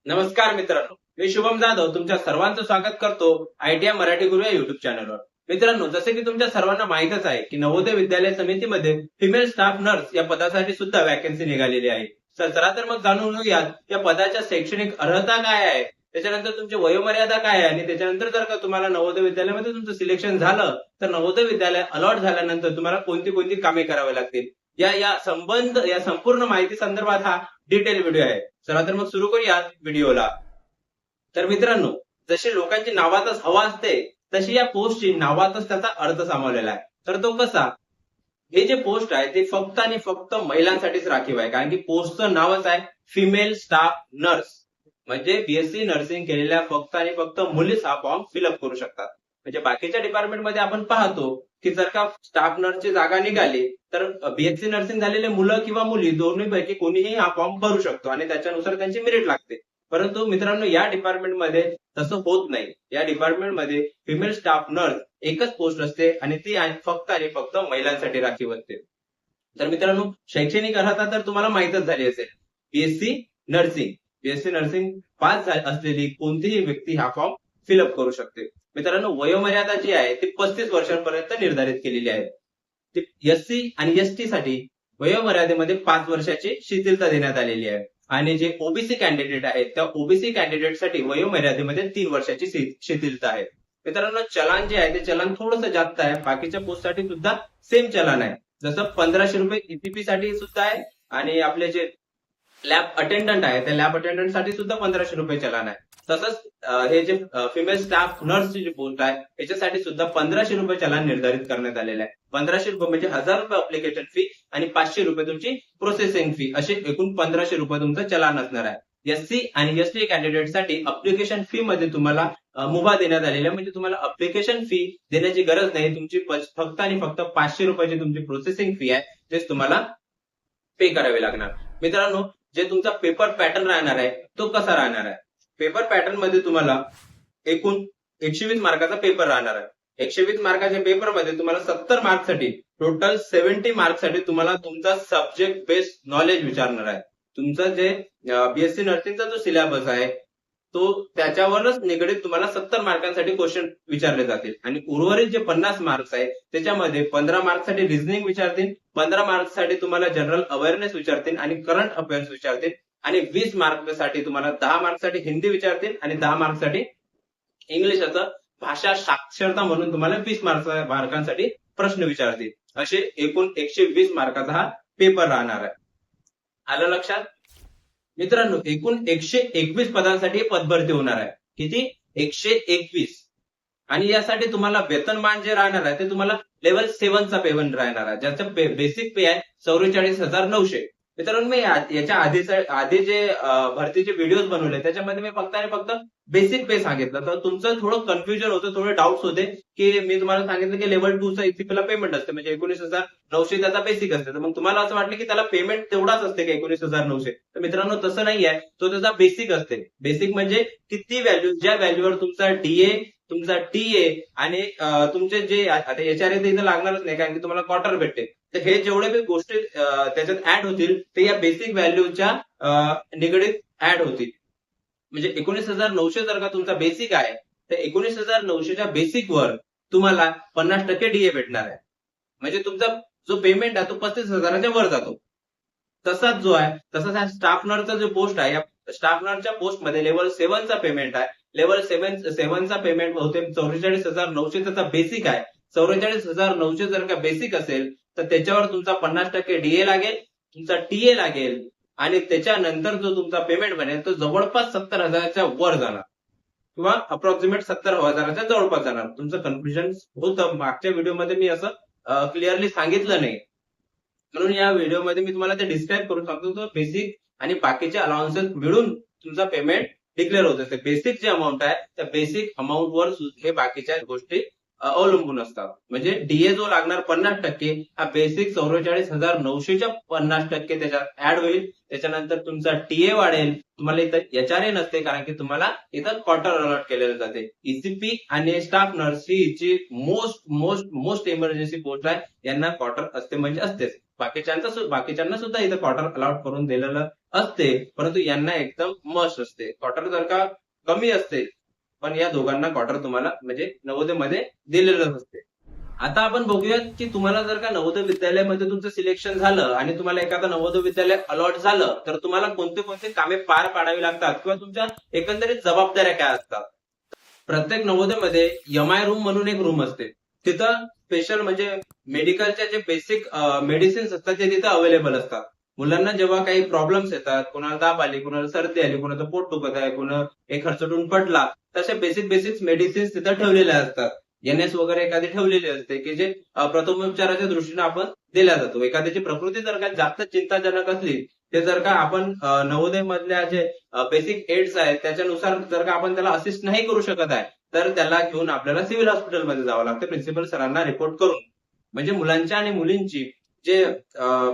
नमस्कार मित्रांनो, मी शुभम जाधव तुमच्या सर्वांचं स्वागत करतो ITI मराठी गुरु या युट्यूब चॅनलवर. मित्रांनो, जसे की तुमच्या सर्वांना माहितच आहे की नवोदय विद्यालय समितीमध्ये फिमेल स्टाफ नर्स या पदासाठी सुद्धा वॅकन्सी निघालेली आहे. चला तर मग जाणून घेऊयात या पदाच्या शैक्षणिक अर्हता काय आहे, त्याच्यानंतर तुमची वयोमर्यादा काय आहे आणि त्याच्यानंतर जर का तुम्हाला नवोदय विद्यालयामध्ये तुमचं सिलेक्शन झालं तर नवोदय विद्यालय अलॉट झाल्यानंतर तुम्हाला कोणती कोणती कामे करावी लागतील या संपूर्ण माहिती संदर्भात हा डिटेल व्हिडिओ आहे. चला तर मग सुरू करूया व्हिडिओला. तर मित्रांनो, जशी लोकांची नावातच हवा असते तशी या पोस्टची नावातच त्याचा अर्थ सामावलेला आहे. तर तो कसा? हे जे पोस्ट आहे ते फक्त आणि फक्त महिलांसाठीच राखीव आहे, कारण की पोस्टचं नावच आहे फिमेल स्टाफ नर्स. म्हणजे बीएससी नर्सिंग केलेल्या फक्त आणि फक्त मुलीच हा फॉर्म फिलअप करू शकतात. म्हणजे बाकीच्या डिपार्टमेंटमध्ये आपण पाहतो की जर का स्टाफ नर्सची जागा निघाली तर बीएससी नर्सिंग झालेले मुलं किंवा मुली दोन्हीपैकी कोणीही हा फॉर्म भरू शकतो आणि त्याच्यानुसार त्यांची मेरिट लागते. परंतु मित्रांनो, या डिपार्टमेंटमध्ये तसं होत नाही. या डिपार्टमेंटमध्ये फिमेल स्टाफ नर्स एकच पोस्ट असते आणि ती फक्त आणि फक्त महिलांसाठी राखीव असते. तर मित्रांनो, शैक्षणिक अर्हता तर तुम्हाला माहितच झाली असेल. बीएससी नर्सिंग पास असलेली कोणतीही व्यक्ती हा फॉर्म फिलअप करू शकते. मित्रांनो, वयोमर्यादा जी आहे ती 35 वर्षांपर्यंत निर्धारित केलेली आहे. एससी आणि एसटी साठी वयोमर्यादेमध्ये 5 वर्षाची शिथिलता देण्यात आलेली आहे आणि जे ओबीसी कॅन्डिडेट आहेत त्या ओबीसी कॅन्डिडेटसाठी वयोमर्यादेमध्ये 3 वर्षाची शिथिलता आहे. मित्रांनो, चलान जे आहे ते चलान थोडंसं जास्त आहे. बाकीच्या पोस्टसाठी सुद्धा सेम चलान आहे. जसं 1500 रुपये ईपीपी साठी सुद्धा आहे आणि आपले जे लॅब अटेंडंट आहे त्या लॅब अटेंडंट साठी सुद्धा 1500 रुपये चलान आहे. तसंच हे जे फिमेल स्टाफ नर्सची जी पोस्ट आहे याच्यासाठी सुद्धा 1500 रुपये चलान निर्धारित करण्यात आलेलं आहे. 1500 रुपये म्हणजे 1000 रुपये अप्लिकेशन फी आणि 500 रुपये तुमची प्रोसेसिंग फी, असे एकूण 1500 रुपये तुमचं चलान असणार आहे. एससी आणि एसटी कॅन्डिडेटसाठी अप्लिकेशन फी मध्ये तुम्हाला मुभा देण्यात आलेला आहे. म्हणजे तुम्हाला अप्लिकेशन फी देण्याची गरज नाही. तुमची फक्त आणि फक्त 500 रुपयाची तुमची प्रोसेसिंग फी आहे, तेच तुम्हाला पे करावे लागणार. मित्रांनो, जे तुमचा पेपर पॅटर्न राहणार आहे तो कसा राहणार आहे? पेपर पॅटर्न मध्ये तुम्हाला एकूण 120 मार्काचा पेपर राहणार आहे. 120 मार्काच्या पेपरमध्ये तुम्हाला 70 मार्क्ससाठी टोटल 70 मार्क्ससाठी तुम्हाला तुमचा सब्जेक्ट बेस्ड नॉलेज विचारणार आहे. तुमचा जे बीएससी नर्सिंगचा जो सिलेबस आहे तो त्याच्यावरच निगडीत तुम्हाला 70 मार्कांसाठी क्वेश्चन विचारले जातील आणि उर्वरित जे 50 मार्क्स आहे त्याच्यामध्ये 15 मार्क्ससाठी रिझनिंग विचारतील, 15 मार्क्ससाठी तुम्हाला जनरल अवेअरनेस विचारतील आणि करंट अफेअर्स विचारतील आणि 20 मार्क्ससाठी तुम्हाला 10 मार्क्ससाठी हिंदी विचारतील आणि 10 मार्क्ससाठी इंग्लिशचं भाषा साक्षरता म्हणून तुम्हाला 20 मार्कांसाठी प्रश्न विचारतील. असे एकूण 120 मार्काचा हा पेपर राहणार आहे. आलं लक्षात? मित्रांनो, एकूण 121 पदांसाठी पदभरती होणार आहे. किती? 121. आणि यासाठी तुम्हाला वेतनमान जे राहणार आहे ते तुम्हाला लेवल 7चा पेमेंट राहणार आहे, ज्याचं बेसिक पे आहे 44,900. मित्रांनो, मी याच्या आधी जे भरतीचे व्हिडिओ बनवले त्याच्यामध्ये मी फक्त आणि फक्त बेसिक पे सांगितलं. तर तुमचं थोडं कन्फ्युजन होतं, थोडे डाऊट्स होते की मी तुम्हाला सांगितलं की लेवल 2चा ईसीपीला पेमेंट असते म्हणजे 19,900 त्याचा बेसिक असते. तर मग तुम्हाला असं वाटलं की त्याला पेमेंट तेवढाच असते का 19,900? तर मित्रांनो, तसं नाही आहे. तो त्याचा बेसिक असते. बेसिक म्हणजे किती व्हॅल्यू, ज्या व्हॅल्यूवर तुमचा डीए, तुमचा टीए आणि तुमचे जे आता एचआरए इथं लागणारच नाही कारण की तुम्हाला क्वार्टर भेटते. तर हे जेवढे काही गोष्टी त्याच्यात ऍड होतील ते या बेसिक व्हॅल्यूच्या निगडीत ऍड होतील. म्हणजे 19,900 जर का तुमचा बेसिक आहे तर 19,900च्या बेसिकवर तुम्हाला 50% डीए भेटणार आहे. म्हणजे तुमचा जो पेमेंट आहे तो 35,000च्या वर जातो. तसाच हा स्टाफ नर्सचा जो पोस्ट आहे, या स्टाफ नर्सच्या पोस्टमध्ये लेवल 7चा पेमेंट आहे. लेवल 7चा पेमेंट होते 44,900 त्याचा बेसिक आहे. 44,900 जर का बेसिक असेल तर त्याच्यावर तुमचा 50% डीए लागेल, तुमचा टीए लागेल आणि त्याच्यानंतर जो तुमचा पेमेंट बनेल तो जवळपास 70,000च्या वर जाणार किंवा अप्रॉक्सिमेट 70,000च्या जवळपास जाणार. तुमचं कन्फ्युजन होतं, मागच्या व्हिडिओमध्ये मी असं क्लिअरली सांगितलं नाही, म्हणून या व्हिडिओमध्ये मी तुम्हाला ते डिस्क्राईब करून सांगतो. तो बेसिक आणि बाकीचे अलाउन्सेस मिळून तुमचा पेमेंट डिक्लेअर होत असते. बेसिक जे अमाऊंट आहे त्या बेसिक अमाऊंटवर हे बाकीच्या गोष्टी अवलंबून असतात. म्हणजे डीए जो लागणार 50% हा बेसिक 44,900च्या 50% त्याच्यात ऍड होईल. त्याच्यानंतर तुमचा टीए वाढेल. तुम्हाला इथं एचआरए नसते कारण की तुम्हाला इथं क्वार्टर अलॉट केलेलं जाते. ईसीपी आणि स्टाफ नर्स ही मोस्ट इमर्जन्सी पोस्ट आहे. यांना क्वार्टर असते म्हणजे असतेच. बाकीच्यांना सुद्धा इथं क्वार्टर अलॉट करून दिलेलं असते, परंतु यांना एकदम मस्ट असते. क्वार्टर जर का कमी असते, पण या दोघांना क्वार्टर तुम्हाला म्हणजे नवोदयमध्ये दिलेलंच असते. आता आपण बघूयात की तुम्हाला जर का नवोदय विद्यालयामध्ये तुमचं सिलेक्शन झालं आणि तुम्हाला एखादं नवोदय विद्यालय अलॉट झालं, तर तुम्हाला कोणते कोणते कामे पार पाडावी लागतात किंवा तुमच्या एकंदरीत जबाबदाऱ्या काय असतात. प्रत्येक नवोदयमध्ये एमआय रूम म्हणून एक रूम असते. तिथं स्पेशल म्हणजे मेडिकलच्या जे बेसिक मेडिसिन्स असतात ते तिथं अवेलेबल असतात. मुलांना जेव्हा काही प्रॉब्लेम्स येतात, कोणाला ताप आली, कोणाला सर्दी आली, कोणाचं पोट दुखत आहे, कोणा एक खर्चटून पडला, तसे बेसिक मेडिसिन्स तिथं ठेवलेल्या असतात. एनएस वगैरे एखादी ठेवलेली असते की जे प्रथमोपचाराच्या दृष्टीने आपण दिला जातो. एखाद्याची प्रकृती जर का जास्त चिंताजनक असली, ते जर का आपण नवोदय मधल्या जे बेसिक एड्स आहेत त्याच्यानुसार जर का आपण त्याला असिस्ट नाही करू शकत आहे, तर त्याला घेऊन आपल्याला सिव्हिल हॉस्पिटलमध्ये जावं लागतं प्रिन्सिपल सरांना रिपोर्ट करून. म्हणजे मुलांच्या आणि मुलींची जे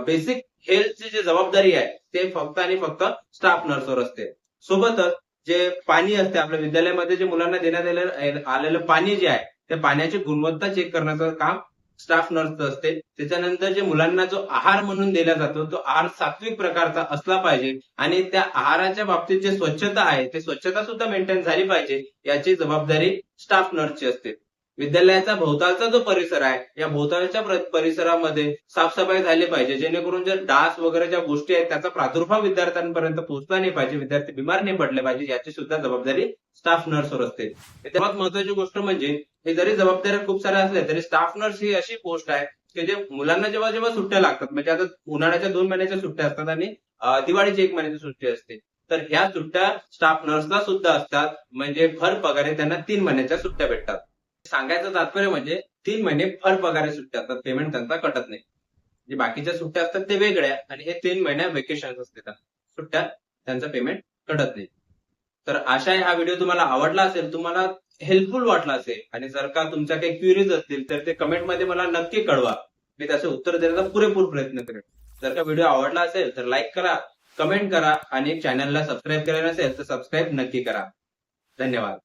बेसिक हेल्थची जी जबाबदारी आहे ते फक्त आणि फक्त स्टाफ नर्सवर असते. सोबतच जे पाणी असते आपल्या विद्यालयामध्ये, जे मुलांना देण्यात आलेलं पाणी जे आहे, त्या पाण्याची गुणवत्ता चेक करण्याचं काम स्टाफ नर्सचं असते. त्याच्यानंतर जे मुलांना जो आहार म्हणून दिला जातो, तो आहार सात्विक प्रकारचा असला पाहिजे आणि त्या आहाराच्या बाबतीत जे स्वच्छता आहे, ते स्वच्छता सुद्धा मेंटेन झाली पाहिजे, याची जबाबदारी स्टाफ नर्सची असते. विद्यालयाचा भोवतालचा जो परिसर आहे, या भोवतालच्या परिसरामध्ये साफसफाई झाली पाहिजे, जेणेकरून जे डास वगैरे ज्या गोष्टी आहेत त्याचा प्रादुर्भाव विद्यार्थ्यांपर्यंत पोहोचला नाही पाहिजे, विद्यार्थी बिमार नाही पडले पाहिजे, याची सुद्धा जबाबदारी स्टाफ नर्सवर असते. सर्वात महत्वाची गोष्ट म्हणजे हे जरी जबाबदाऱ्या खूप साऱ्या असल्या तरी स्टाफ नर्स ही अशी पोस्ट आहे की जे मुलांना जेव्हा जेव्हा सुट्ट्या लागतात, म्हणजे आता उन्हाळ्याच्या 2 महिन्याच्या सुट्ट्या असतात आणि दिवाळीची 1 महिन्याची सुट्टी असते, तर ह्या सुट्ट्या स्टाफ नर्सला सुद्धा असतात. म्हणजे भर पगारे त्यांना 3 महिन्याच्या सुट्ट्या भेटतात. सांगायचं तात्पर्य म्हणजे 3 महिने भर पगारे सुट्ट्या असतात, पेमेंट त्यांचा कटत नाही. जे बाकीच्या सुट्ट्या असतात ते वेगळ्या आणि हे 3 महिन्या वेकेशन असतात, सुट्ट्या त्यांचं पेमेंट कटत नाही. तर आशा आहे हा व्हिडिओ तुम्हाला आवडला असेल, तुम्हाला हेल्पफुल वाटला असेल आणि जर का तुमच्या काही क्युरीज असतील तर ते कमेंटमध्ये मला नक्की कळवा. मी त्याचे उत्तर देण्याचा पुरेपूर प्रयत्न करेन. जर का व्हिडिओ आवडला असेल तर लाईक करा, कमेंट करा आणि चॅनलला सबस्क्राईब केलं नसेल तर सबस्क्राईब नक्की करा. धन्यवाद.